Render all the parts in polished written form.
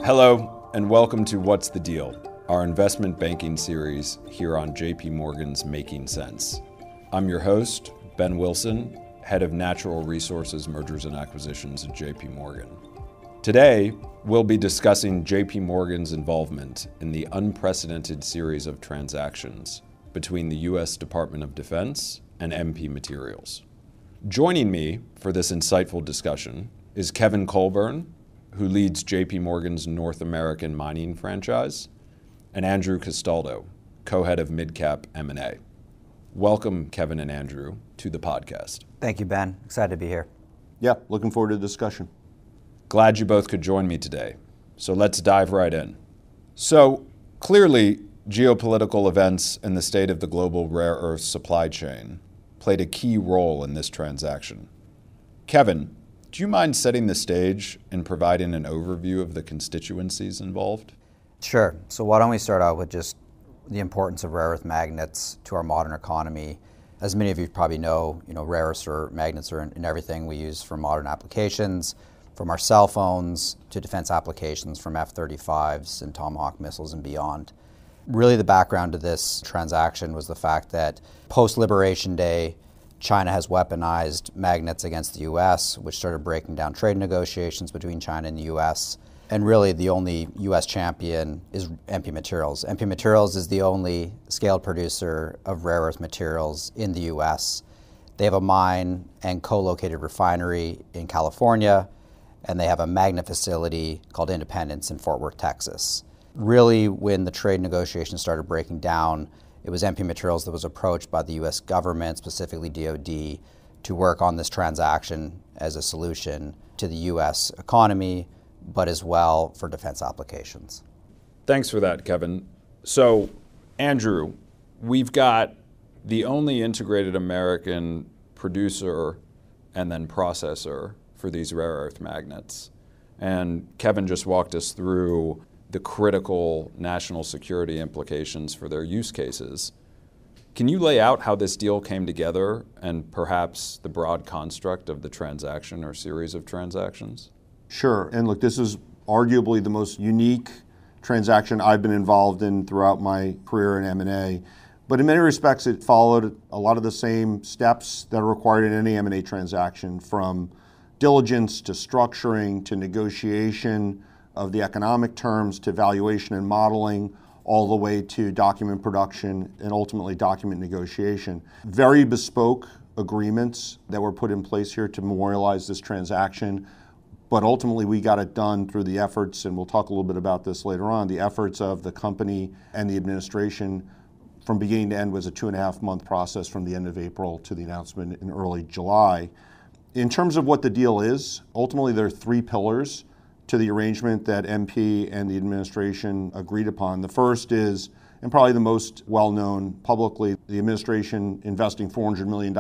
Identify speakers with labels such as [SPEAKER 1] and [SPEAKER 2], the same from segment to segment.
[SPEAKER 1] Hello, and welcome to What's the Deal, our investment banking series here on JP Morgan's Making Sense. I'm your host, Ben Wilson, head of Natural Resources Mergers and Acquisitions at JP Morgan. Today, we'll be discussing JP Morgan's involvement in the unprecedented series of transactions between the U.S. Department of Defense and MP Materials. Joining me for this insightful discussion is Kevin Colborne, who leads JP Morgan's North American mining franchise, and Andrew Castaldo, co-head of Mid-Cap M&A. Welcome, Kevin and Andrew, to the podcast.
[SPEAKER 2] Thank you, Ben. Excited to be here.
[SPEAKER 3] Yeah, looking forward to the discussion.
[SPEAKER 1] Glad you both could join me today. So let's dive right in. So clearly, geopolitical events and the state of the global rare earth supply chain played a key role in this transaction. Kevin, do you mind setting the stage and providing an overview of the constituencies involved?
[SPEAKER 2] Sure. So why don't we start out with just the importance of rare earth magnets to our modern economy. As many of you probably know, rare earths or magnets are in everything we use for modern applications, from our cell phones to defense applications, from F-35s and Tomahawk missiles and beyond. Really the background to this transaction was the fact that post-Liberation Day, China has weaponized magnets against the U.S., which started breaking down trade negotiations between China and the U.S. And really the only U.S. champion is MP Materials. MP Materials is the only scaled producer of rare earth materials in the U.S. They have a mine and co-located refinery in California, and they have a magnet facility called Independence in Fort Worth, Texas. Really, when the trade negotiations started breaking down, it was MP Materials that was approached by the U.S. government, specifically DoD, to work on this transaction as a solution to the U.S. economy, but as well for defense applications.
[SPEAKER 1] Thanks for that, Kevin. So, Andrew, we've got the only integrated American producer and then processor for these rare earth magnets. And Kevin just walked us through the critical national security implications for their use cases. Can you lay out how this deal came together and perhaps the broad construct of the transaction or series of transactions?
[SPEAKER 3] Sure. And look, this is arguably the most unique transaction I've been involved in throughout my career in M&A. But in many respects, it followed a lot of the same steps that are required in any M&A transaction, from diligence to structuring to negotiation of the economic terms to valuation and modeling, all the way to document production and ultimately document negotiation. Very bespoke agreements that were put in place here to memorialize this transaction, but ultimately we got it done through the efforts, and we'll talk a little bit about this later on, the efforts of the company and the administration. From beginning to end was a 2.5-month process from the end of April to the announcement in early July. In terms of what the deal is, ultimately there are 3 pillars to the arrangement that MP and the administration agreed upon. The first is, and probably the most well-known publicly, the administration investing $400 million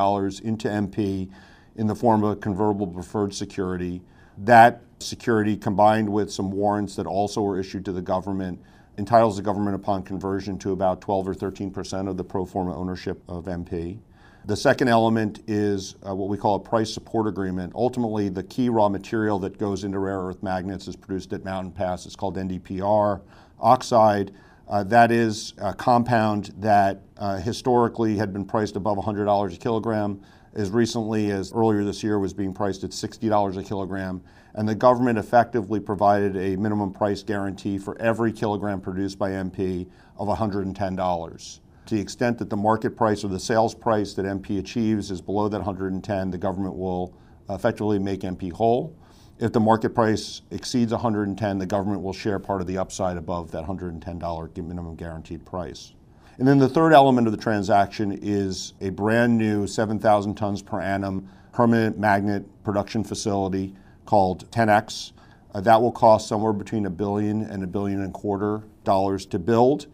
[SPEAKER 3] into MP in the form of a convertible preferred security. That security, combined with some warrants that also were issued to the government, entitles the government upon conversion to about 12 or 13% of the pro forma ownership of MP. The second element is what we call a price support agreement. Ultimately, the key raw material that goes into rare earth magnets is produced at Mountain Pass. It's called NdPr oxide. That is a compound that historically had been priced above $100 a kilogram. As recently as earlier this year was being priced at $60 a kilogram. And the government effectively provided a minimum price guarantee for every kilogram produced by MP of $110. To the extent that the market price or the sales price that MP achieves is below that 110, the government will effectively make MP whole. If the market price exceeds 110, the government will share part of the upside above that $110 minimum guaranteed price. And then the third element of the transaction is a brand new 7,000 tons per annum permanent magnet production facility called 10X. That will cost somewhere between $1 billion and $1.25 billion to build.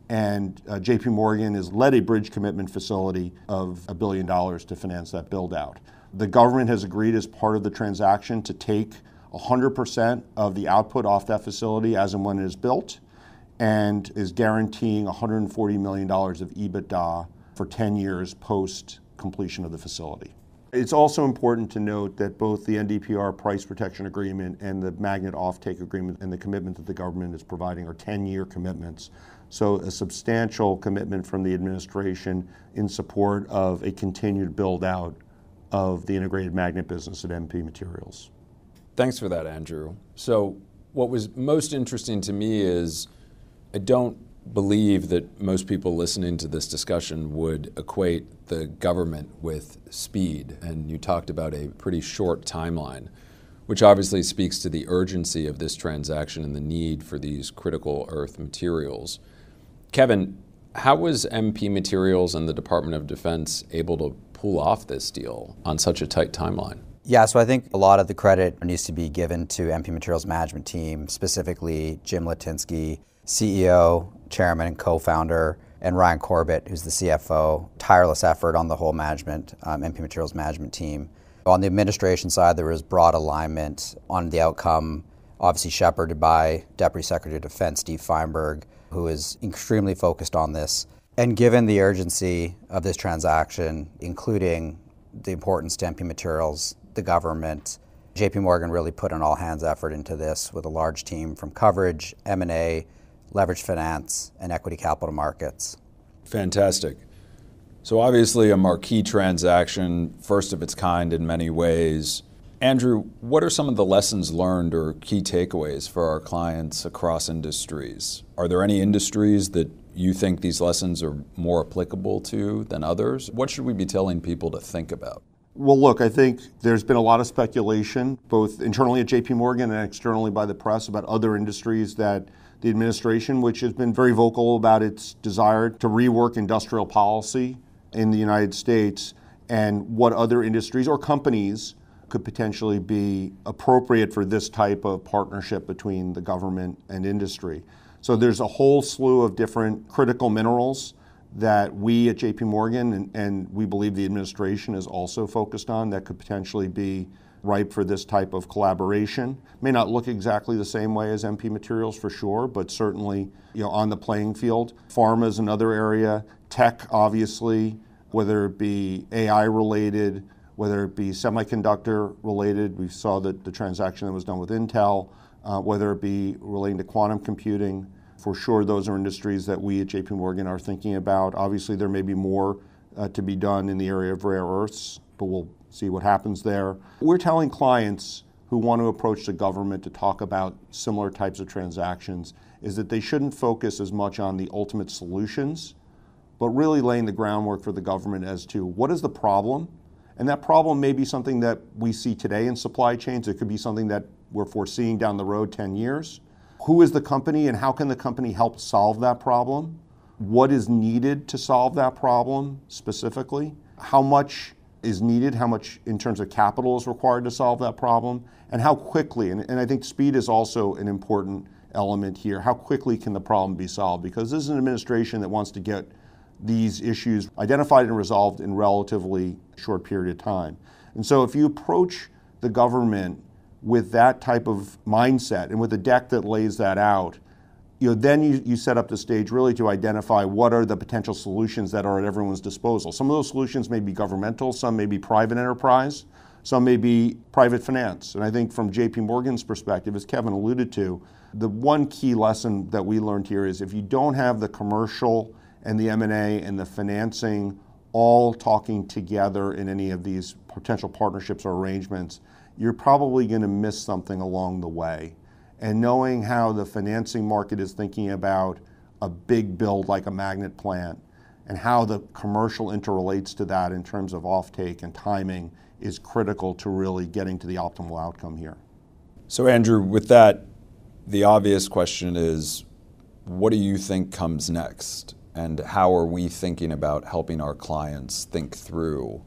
[SPEAKER 3] And JP Morgan has led a bridge commitment facility of $1 billion to finance that build out. The government has agreed as part of the transaction to take 100% of the output off that facility as and when it is built, and is guaranteeing $140 million of EBITDA for 10 years post completion of the facility. It's also important to note that both the NDPR price protection agreement and the magnet offtake agreement and the commitment that the government is providing are 10-year commitments. So a substantial commitment from the administration in support of a continued build out of the integrated magnet business at MP Materials.
[SPEAKER 1] Thanks for that, Andrew. So what was most interesting to me is I don't believe that most people listening to this discussion would equate the government with speed. And you talked about a pretty short timeline, which obviously speaks to the urgency of this transaction and the need for these critical earth materials. Kevin, how was MP Materials and the Department of Defense able to pull off this deal on such a tight timeline?
[SPEAKER 2] Yeah, so I think a lot of the credit needs to be given to MP Materials management team, specifically Jim Latinsky, CEO, chairman, and co-founder, and Ryan Corbett, who's the CFO. Tireless effort on the whole management, MP Materials management team. On the administration side, there was broad alignment on the outcome, obviously shepherded by Deputy Secretary of Defense Steve Feinberg, who is extremely focused on this. And given the urgency of this transaction, including the importance to MP Materials, the government, JP Morgan really put an all-hands effort into this with a large team from coverage, M&A, leveraged finance, and equity capital markets.
[SPEAKER 1] Fantastic. So obviously a marquee transaction, first of its kind in many ways. Andrew, what are some of the lessons learned or key takeaways for our clients across industries? Are there any industries that you think these lessons are more applicable to than others? What should we be telling people to think about?
[SPEAKER 3] Well, look, I think there's been a lot of speculation, both internally at JP Morgan and externally by the press, about other industries that the administration, which has been very vocal about its desire to rework industrial policy in the United States, and what other industries or companies could potentially be appropriate for this type of partnership between the government and industry. So there's a whole slew of different critical minerals that we at JP Morgan and we believe the administration is also focused on that could potentially be ripe for this type of collaboration. May not look exactly the same way as MP Materials for sure, but certainly on the playing field. Pharma is another area. Tech, obviously, whether it be AI related, whether it be semiconductor related. We saw that the transaction that was done with Intel, whether it be relating to quantum computing. For sure, those are industries that we at JP Morgan are thinking about. Obviously, there may be more to be done in the area of rare earths, but we'll see what happens there. We're telling clients who want to approach the government to talk about similar types of transactions is that they shouldn't focus as much on the ultimate solutions, but really laying the groundwork for the government as to what is the problem. And that problem may be something that we see today in supply chains. It could be something that we're foreseeing down the road 10 years. Who is the company and how can the company help solve that problem? What is needed to solve that problem specifically? How much is needed, how much in terms of capital is required to solve that problem, and how quickly, and I think speed is also an important element here, how quickly can the problem be solved? Because this is an administration that wants to get these issues identified and resolved in relatively short period of time. And so if you approach the government with that type of mindset and with a deck that lays that out, then you set up the stage really to identify what are the potential solutions that are at everyone's disposal. Some of those solutions may be governmental, some may be private enterprise, some may be private finance. And I think from JP Morgan's perspective, as Kevin alluded to, the one key lesson that we learned here is if you don't have the commercial and the M&A and the financing all talking together in any of these potential partnerships or arrangements, you're probably going to miss something along the way. And knowing how the financing market is thinking about a big build like a magnet plant and how the commercial interrelates to that in terms of offtake and timing is critical to really getting to the optimal outcome here.
[SPEAKER 1] So Andrew, with that, the obvious question is, what do you think comes next? And how are we thinking about helping our clients think through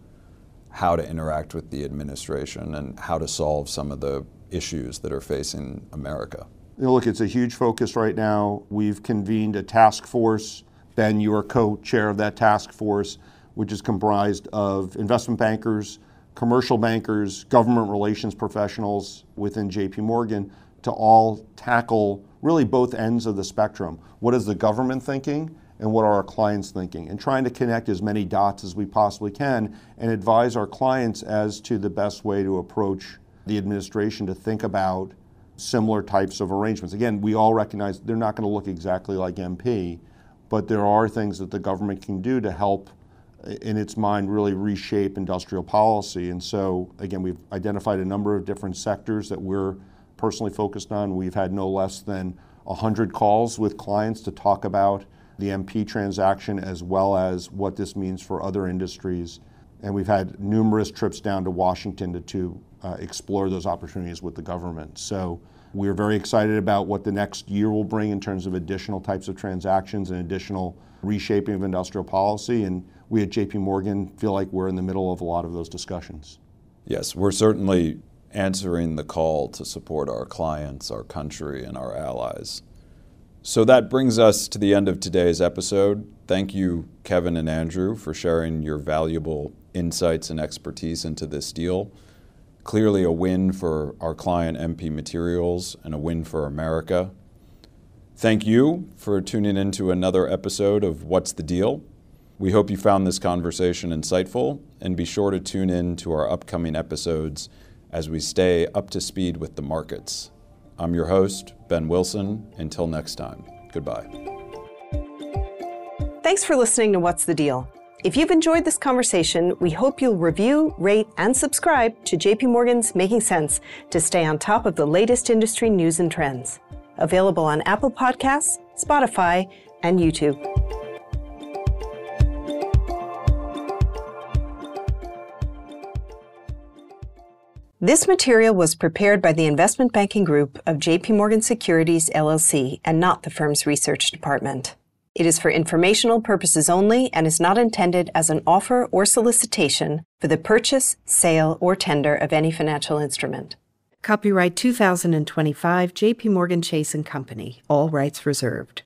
[SPEAKER 1] how to interact with the administration and how to solve some of the issues that are facing America?
[SPEAKER 3] Look, it's a huge focus right now. We've convened a task force. Ben, you are co-chair of that task force, which is comprised of investment bankers, commercial bankers, government relations professionals within JP Morgan to all tackle really both ends of the spectrum. What is the government thinking and what are our clients thinking, and trying to connect as many dots as we possibly can and advise our clients as to the best way to approach the administration to think about similar types of arrangements. Again, we all recognize they're not going to look exactly like MP, but there are things that the government can do to help, in its mind, really reshape industrial policy. And so, again, we've identified a number of different sectors that we're personally focused on. We've had no less than 100 calls with clients to talk about the MP transaction as well as what this means for other industries. And we've had numerous trips down to Washington to explore those opportunities with the government. So we're very excited about what the next year will bring in terms of additional types of transactions and additional reshaping of industrial policy. And we at JP Morgan feel like we're in the middle of a lot of those discussions.
[SPEAKER 1] Yes, we're certainly answering the call to support our clients, our country, and our allies. So that brings us to the end of today's episode. Thank you, Kevin and Andrew, for sharing your valuable insights and expertise into this deal. Clearly a win for our client MP Materials and a win for America. Thank you for tuning in to another episode of What's the Deal? We hope you found this conversation insightful, and be sure to tune in to our upcoming episodes as we stay up to speed with the markets. I'm your host, Ben Wilson. Until next time, goodbye.
[SPEAKER 4] Thanks for listening to What's the Deal? If you've enjoyed this conversation, we hope you'll review, rate, and subscribe to JP Morgan's Making Sense to stay on top of the latest industry news and trends. Available on Apple Podcasts, Spotify, and YouTube. This material was prepared by the Investment Banking Group of JP Morgan Securities, LLC, and not the firm's research department. It is for informational purposes only and is not intended as an offer or solicitation for the purchase, sale, or tender of any financial instrument. Copyright 2025 JP Morgan Chase & Company. All rights reserved.